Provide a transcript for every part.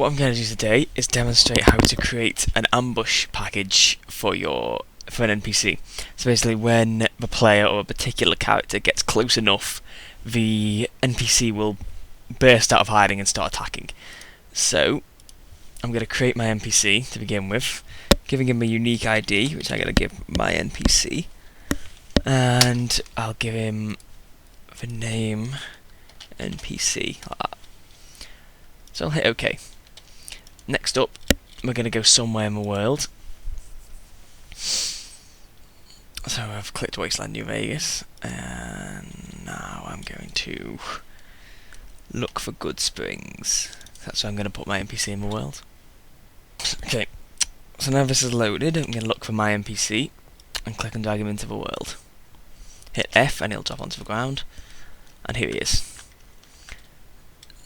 What I'm going to do today is demonstrate how to create an ambush package for an NPC. So basically, when the player or a particular character gets close enough, the NPC will burst out of hiding and start attacking. So I'm going to create my NPC to begin with, giving him a unique ID, which I'm going to give my NPC, and I'll give him the name NPC, like that. So I'll hit OK. Next up, we're going to go somewhere in the world. So I've clicked Wasteland New Vegas, and now I'm going to look for Good Springs. That's where I'm going to put my NPC in the world. Okay, so now this is loaded, I'm going to look for my NPC and click and drag him into the world. Hit F and he'll drop onto the ground, and here he is.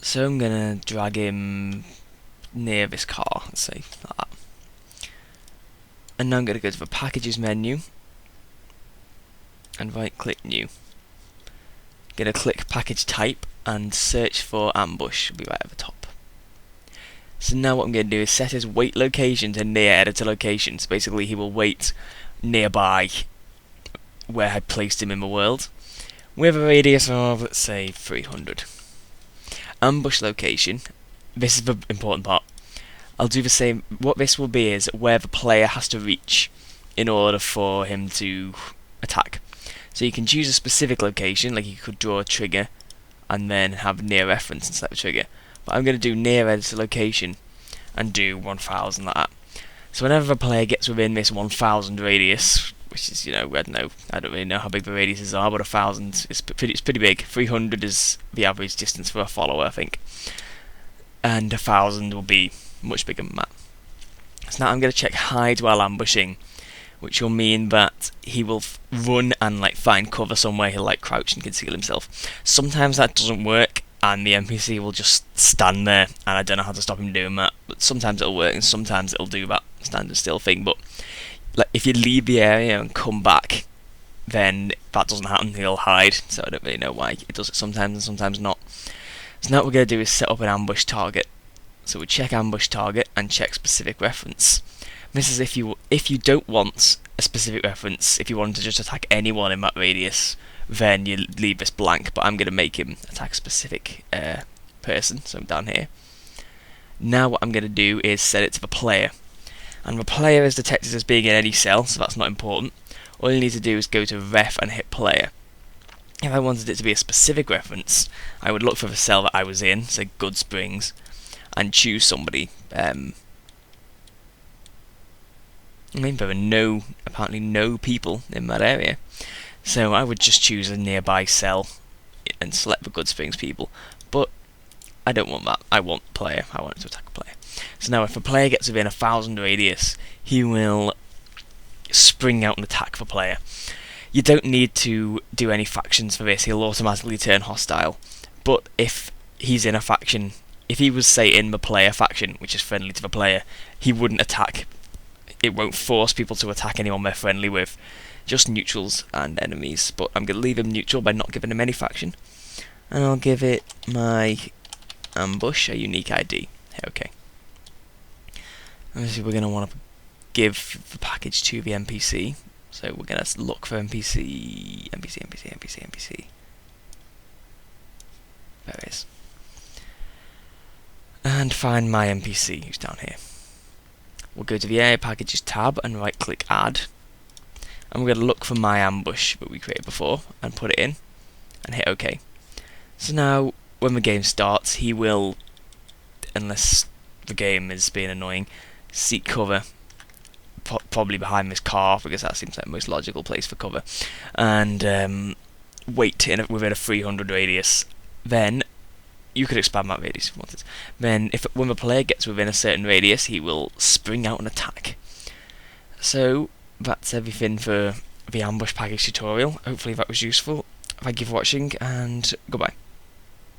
So I'm going to drag him near this car, let's say, like that. And now I'm going to go to the packages menu and right click new. Going to click package type and search for ambush, will be right at the top. So now what I'm going to do is set his wait location to near editor location. So basically he will wait nearby where I placed him in the world, with a radius of, let's say, 300. Ambush location, this is the important part. I'll do the same. What this will be is where the player has to reach in order for him to attack. So you can choose a specific location, like you could draw a trigger and then have near reference and select the trigger. But I'm going to do near editor location and do 1000 like that. So whenever a player gets within this 1000 radius, which is, I don't really know how big the radiuses are, but 1000 is pretty big. 300 is the average distance for a follower, I think. And 1000 will be much bigger than that. So now I'm going to check hide while ambushing, which will mean that he will run and find cover somewhere. He'll crouch and conceal himself. Sometimes that doesn't work, and the NPC will just stand there, and I don't know how to stop him doing that. But sometimes it'll work, and sometimes it'll do that standard still thing. But if you leave the area and come back, then that doesn't happen. He'll hide. So I don't really know why it does it sometimes and sometimes not. So now what we're going to do is set up an ambush target. So we check ambush target and check specific reference. This is if you don't want a specific reference. If you want to just attack anyone in that radius, then you leave this blank. But I'm going to make him attack a specific person. So I'm down here. Now what I'm going to do is set it to the player, and the player is detected as being in any cell, so that's not important. All you need to do is go to ref and hit player. If I wanted it to be a specific reference, I would look for the cell that I was in, say Good Springs, and choose somebody. There are apparently no people in that area, so I would just choose a nearby cell and select the Good Springs people. But I don't want that. I want player. I want it to attack a player. So now if a player gets within 1000 radius, he will spring out and attack the player. You don't need to do any factions for this. He'll automatically turn hostile. But if he's in a faction, if he was, say, in the player faction, which is friendly to the player, he wouldn't attack. It won't force people to attack anyone they're friendly with, just neutrals and enemies. But I'm going to leave him neutral by not giving him any faction. And I'll give it my ambush a unique ID. Okay. Obviously we're going to want to give the package to the NPC. So we're going to look for NPC. There it is. And find my NPC, who's down here. We'll go to the Area Packages tab and right click Add. And we're going to look for my ambush that we created before and put it in and hit OK. So now when the game starts, he will, unless the game is being annoying, seek cover probably behind this car, because that seems like the most logical place for cover, and wait within a 300 radius. Then you could expand that radius if you wanted. Then when the player gets within a certain radius, he will spring out and attack. So that's everything for the ambush package tutorial. Hopefully that was useful. Thank you for watching, and goodbye.